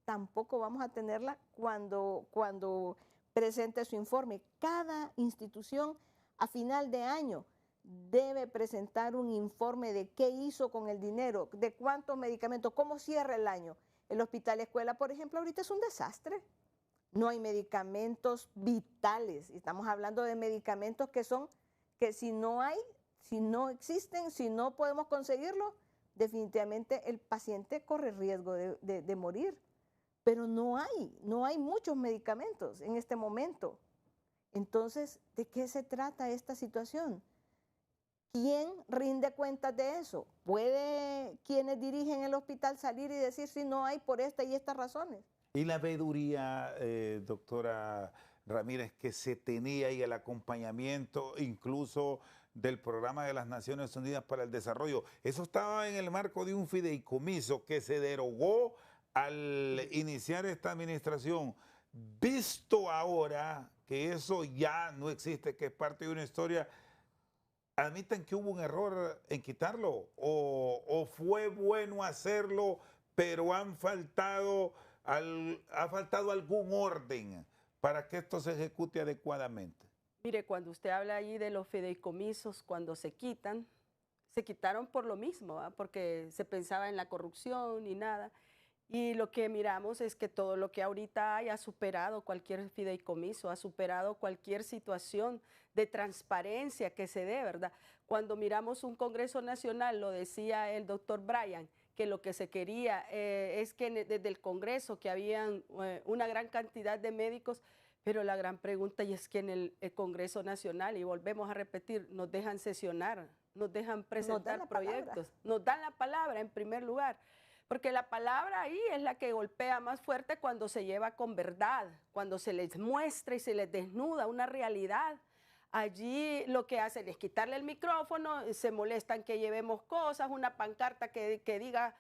tampoco vamos a tenerla cuando presente su informe. Cada institución a final de año debe presentar un informe de qué hizo con el dinero, de cuántos medicamentos, cómo cierra el año. El Hospital Escuela, por ejemplo, ahorita es un desastre. No hay medicamentos vitales. Estamos hablando de medicamentos que si no existen, si no podemos conseguirlo, definitivamente el paciente corre riesgo de morir. Pero no hay muchos medicamentos en este momento. Entonces, ¿de qué se trata esta situación? ¿Quién rinde cuentas de eso? ¿Puede quienes dirigen el hospital salir y decir si no hay por esta y estas razones? Y la veeduría, doctora Ramírez, que se tenía y el acompañamiento incluso del Programa de las Naciones Unidas para el Desarrollo, eso estaba en el marco de un fideicomiso que se derogó al iniciar esta administración. Visto ahora que eso ya no existe, que es parte de una historia, ¿admiten que hubo un error en quitarlo? ¿O fue bueno hacerlo, pero ha faltado algún orden para que esto se ejecute adecuadamente? Mire, cuando usted habla ahí de los fideicomisos, cuando se quitaron por lo mismo, ¿verdad? Porque se pensaba en la corrupción y nada. Y lo que miramos es que todo lo que ahorita hay ha superado cualquier fideicomiso, ha superado cualquier situación de transparencia que se dé, ¿verdad? Cuando miramos un Congreso Nacional, lo decía el doctor Bryan, que lo que se quería es que desde el Congreso, que habían una gran cantidad de médicos, pero la gran pregunta y es que en el Congreso Nacional, y volvemos a repetir, nos dejan sesionar, nos dejan presentar proyectos, nos dan la palabra en primer lugar. Porque la palabra ahí es la que golpea más fuerte cuando se lleva con verdad, cuando se les muestra y se les desnuda una realidad. Allí lo que hacen es quitarle el micrófono, se molestan que llevemos cosas, una pancarta que diga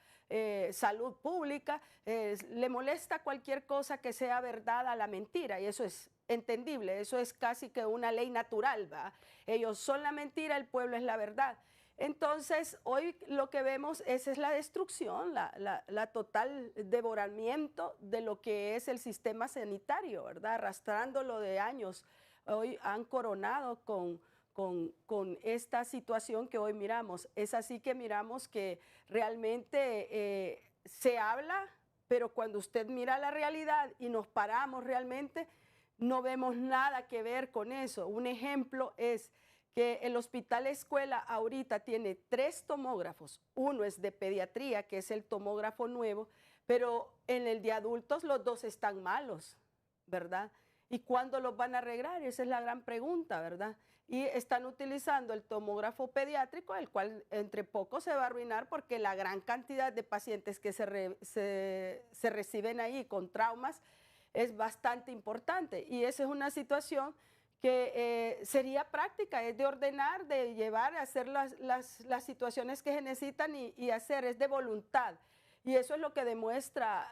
salud pública, le molesta cualquier cosa que sea verdad a la mentira y eso es entendible, eso es casi que una ley natural, ¿va? Ellos son la mentira, el pueblo es la verdad. Entonces, hoy lo que vemos es la destrucción, la total devoramiento de lo que es el sistema sanitario, ¿verdad? Arrastrándolo de años. Hoy han coronado con esta situación que hoy miramos. Es así que miramos que realmente se habla, pero cuando usted mira la realidad y nos paramos realmente, no vemos nada que ver con eso. Un ejemplo es que el Hospital Escuela ahorita tiene 3 tomógrafos. Uno es de pediatría, que es el tomógrafo nuevo, pero en el de adultos los 2 están malos, ¿verdad? ¿Y cuándo los van a arreglar? Esa es la gran pregunta, ¿verdad? Y están utilizando el tomógrafo pediátrico, el cual entre poco se va a arruinar porque la gran cantidad de pacientes que se reciben ahí con traumas es bastante importante. Y esa es una situación que sería práctica, es de ordenar, de llevar, hacer las situaciones que se necesitan y hacer, es de voluntad. Y eso es lo que demuestra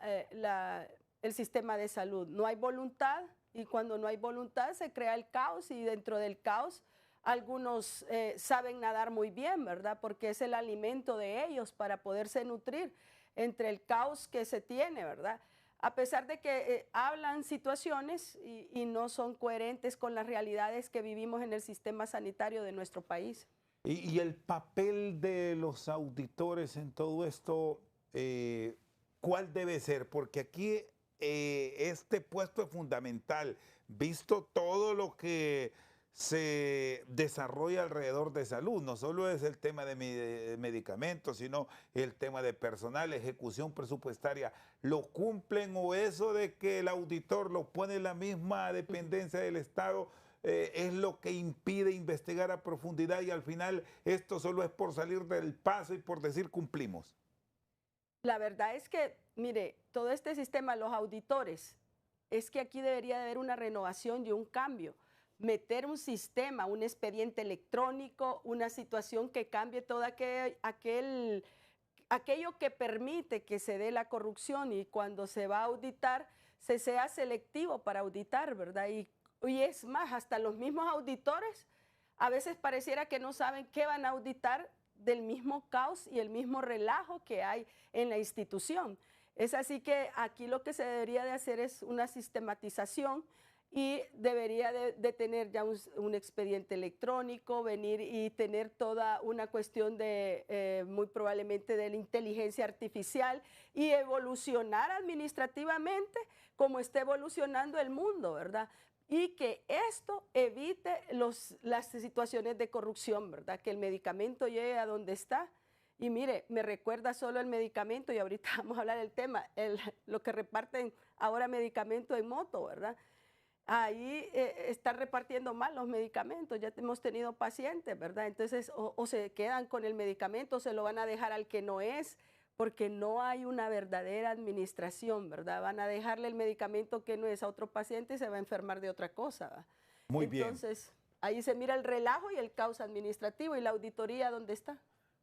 el sistema de salud. No hay voluntad, y cuando no hay voluntad se crea el caos, y dentro del caos algunos saben nadar muy bien, ¿verdad? Porque es el alimento de ellos para poderse nutrir entre el caos que se tiene, ¿verdad? A pesar de que hablan situaciones y no son coherentes con las realidades que vivimos en el sistema sanitario de nuestro país. Y el papel de los auditores en todo esto, ¿cuál debe ser? Porque aquí este puesto es fundamental, visto todo lo que se desarrolla alrededor de salud. No solo es el tema de medicamentos, sino el tema de personal, ejecución presupuestaria. ¿Lo cumplen, o eso de que el auditor lo pone en la misma dependencia del Estado es lo que impide investigar a profundidad, y al final esto solo es por salir del paso y por decir cumplimos? La verdad es que, mire, todo este sistema, los auditores, es que aquí debería de haber una renovación y un cambio. Meter un sistema, un expediente electrónico, una situación que cambie todo aquello que permite que se dé la corrupción, y cuando se va a auditar, se sea selectivo para auditar, ¿verdad? Y es más, hasta los mismos auditores a veces pareciera que no saben qué van a auditar del mismo caos y el mismo relajo que hay en la institución. Es así que aquí lo que se debería de hacer es una sistematización, y debería de tener ya un expediente electrónico, venir y tener toda una cuestión de, muy probablemente, de la inteligencia artificial, y evolucionar administrativamente como está evolucionando el mundo, ¿verdad? Y que esto evite las situaciones de corrupción, ¿verdad? Que el medicamento llegue a donde está. Y mire, me recuerda solo el medicamento, y ahorita vamos a hablar del tema, lo que reparten ahora medicamento en moto, ¿verdad? Ahí están repartiendo mal los medicamentos, ya hemos tenido pacientes, ¿verdad? Entonces, o se quedan con el medicamento, o se lo van a dejar al que no es, porque no hay una verdadera administración, ¿verdad? Van a dejarle el medicamento que no es a otro paciente y se va a enfermar de otra cosa, ¿verdad? Muy bien. Entonces, ahí se mira el relajo y el caos administrativo, y la auditoría, ¿dónde está?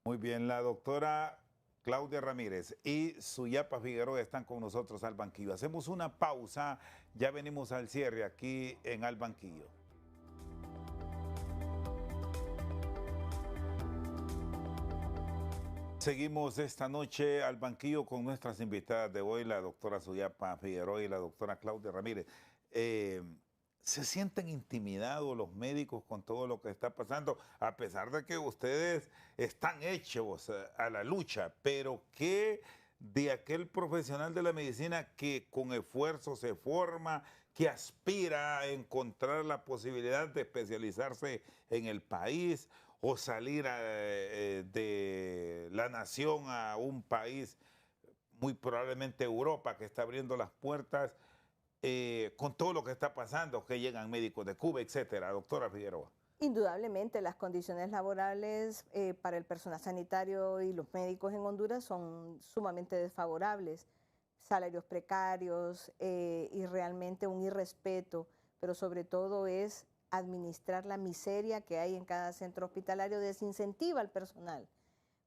Muy bien, la doctora Claudia Ramírez y Suyapa Figueroa están con nosotros al banquillo. Hacemos una pausa, ya venimos al cierre aquí en Al Banquillo. Seguimos esta noche al banquillo con nuestras invitadas de hoy, la doctora Suyapa Figueroa y la doctora Claudia Ramírez. ¿Se sienten intimidados los médicos con todo lo que está pasando? A pesar de que ustedes están hechos a la lucha, pero ¿qué de aquel profesional de la medicina que con esfuerzo se forma, que aspira a encontrar la posibilidad de especializarse en el país o salir de la nación a un país, muy probablemente Europa, que está abriendo las puertas? Con todo lo que está pasando, que llegan médicos de Cuba, etcétera, doctora Figueroa? Indudablemente, las condiciones laborales para el personal sanitario y los médicos en Honduras son sumamente desfavorables. Salarios precarios y realmente un irrespeto, pero sobre todo es administrar la miseria que hay en cada centro hospitalario, desincentiva al personal.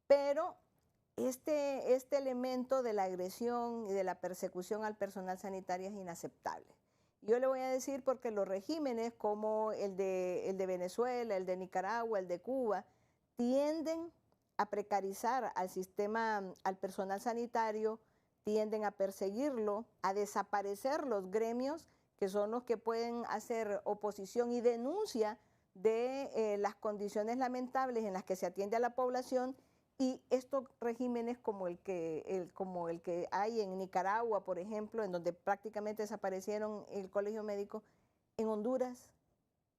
Pero este elemento de la agresión y de la persecución al personal sanitario es inaceptable. Yo le voy a decir porque los regímenes como el de Venezuela, el de Nicaragua, el de Cuba, tienden a precarizar al sistema, al personal sanitario, tienden a perseguirlo, a desaparecer los gremios que son los que pueden hacer oposición y denuncia de las condiciones lamentables en las que se atiende a la población. Y estos regímenes como el que hay en Nicaragua, por ejemplo, en donde prácticamente desaparecieron el colegio médico, en Honduras,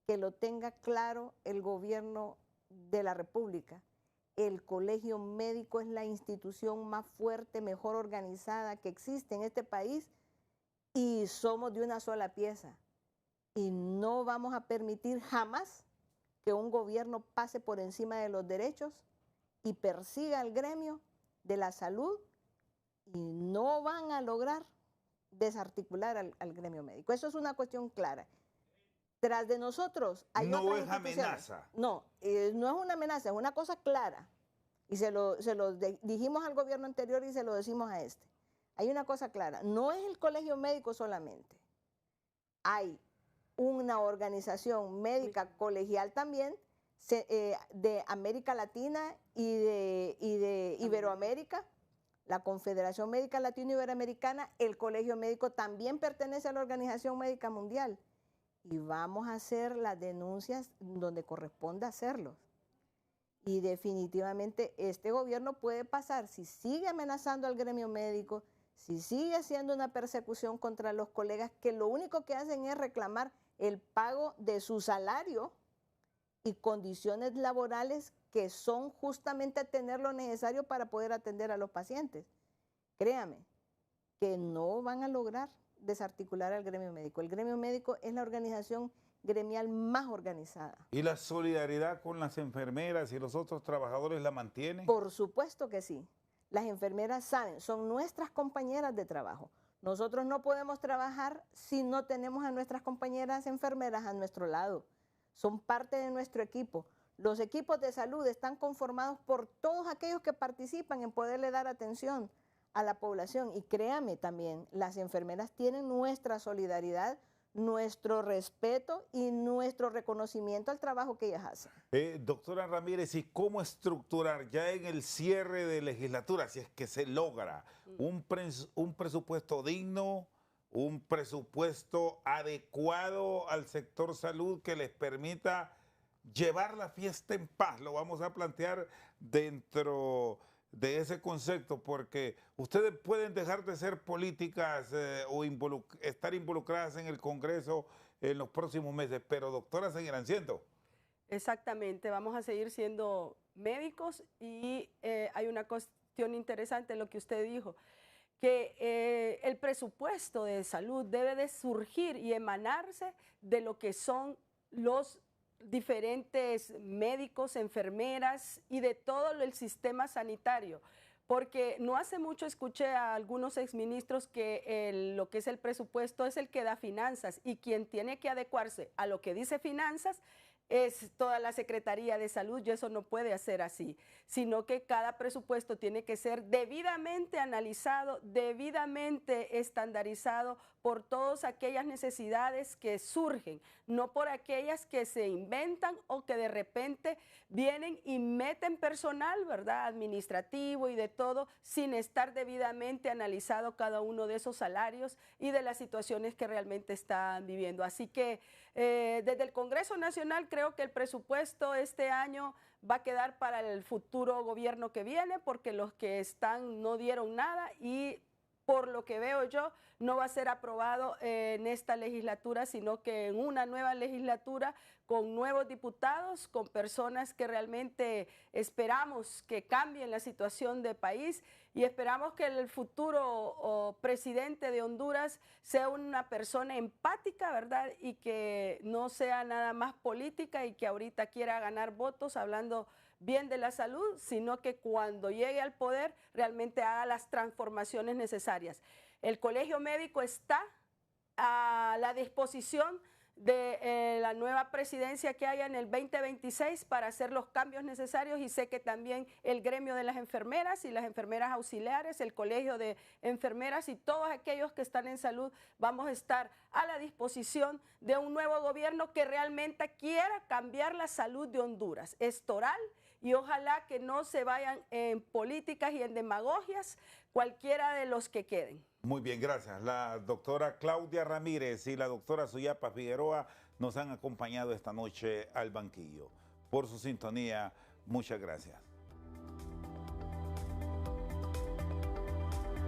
que lo tenga claro el gobierno de la República. El colegio médico es la institución más fuerte, mejor organizada que existe en este país, y somos de una sola pieza. Y no vamos a permitir jamás que un gobierno pase por encima de los derechos y persiga al gremio de la salud, y no van a lograr desarticular al gremio médico. Eso es una cuestión clara. Tras de nosotros hay no otras es instituciones. amenaza. No, no es una amenaza, es una cosa clara. Y dijimos al gobierno anterior y se lo decimos a este. Hay una cosa clara, no es el colegio médico solamente. Hay una organización médica colegial también de América Latina y de Iberoamérica, la Confederación Médica Latino Iberoamericana, el Colegio Médico también pertenece a la Organización Médica Mundial. Y vamos a hacer las denuncias donde corresponda hacerlo. Y definitivamente este gobierno puede pasar, si sigue amenazando al gremio médico, si sigue haciendo una persecución contra los colegas que lo único que hacen es reclamar el pago de su salario y condiciones laborales que son justamente tener lo necesario para poder atender a los pacientes. Créame que no van a lograr desarticular al gremio médico. El gremio médico es la organización gremial más organizada. ¿Y la solidaridad con las enfermeras y los otros trabajadores la mantiene? Por supuesto que sí. Las enfermeras saben, son nuestras compañeras de trabajo. Nosotros no podemos trabajar si no tenemos a nuestras compañeras enfermeras a nuestro lado. Son parte de nuestro equipo. Los equipos de salud están conformados por todos aquellos que participan en poderle dar atención a la población. Y créame también, las enfermeras tienen nuestra solidaridad, nuestro respeto y nuestro reconocimiento al trabajo que ellas hacen. Doctora Ramírez, ¿y cómo estructurar ya en el cierre de legislatura, si es que se logra, un presupuesto digno, un presupuesto adecuado al sector salud que les permita llevar la fiesta en paz? Lo vamos a plantear dentro de ese concepto, porque ustedes pueden dejar de ser políticas o estar involucradas en el Congreso en los próximos meses, pero doctoras seguirán siendo. Exactamente, vamos a seguir siendo médicos y hay una cuestión interesante en lo que usted dijo, que el presupuesto de salud debe de surgir y emanarse de lo que son los diferentes médicos, enfermeras y de todo el sistema sanitario. Porque no hace mucho escuché a algunos exministros que lo que es el presupuesto es el que da finanzas y quien tiene que adecuarse a lo que dice finanzas es toda la Secretaría de Salud, y eso no puede ser así, sino que cada presupuesto tiene que ser debidamente analizado, debidamente estandarizado por todas aquellas necesidades que surgen, no por aquellas que se inventan o que de repente vienen y meten personal, ¿verdad?, administrativo y de todo, sin estar debidamente analizado cada uno de esos salarios y de las situaciones que realmente están viviendo. Así que desde el Congreso Nacional creo que el presupuesto este año va a quedar para el futuro gobierno que viene, porque los que están no dieron nada y por lo que veo yo, no va a ser aprobado en esta legislatura, sino que en una nueva legislatura con nuevos diputados, con personas que realmente esperamos que cambien la situación del país y esperamos que el futuro presidente de Honduras sea una persona empática, ¿verdad? Y que no sea nada más política y que ahorita quiera ganar votos hablando bien de la salud, sino que cuando llegue al poder realmente haga las transformaciones necesarias. El Colegio Médico está a la disposición de la nueva presidencia que haya en el 2026 para hacer los cambios necesarios, y sé que también el gremio de las enfermeras y las enfermeras auxiliares, el colegio de enfermeras y todos aquellos que están en salud vamos a estar a la disposición de un nuevo gobierno que realmente quiera cambiar la salud de Honduras. Es toral y ojalá que no se vayan en políticas y en demagogias cualquiera de los que queden. Muy bien, gracias. La doctora Claudia Ramírez y la doctora Suyapa Figueroa nos han acompañado esta noche al banquillo. Por su sintonía, muchas gracias.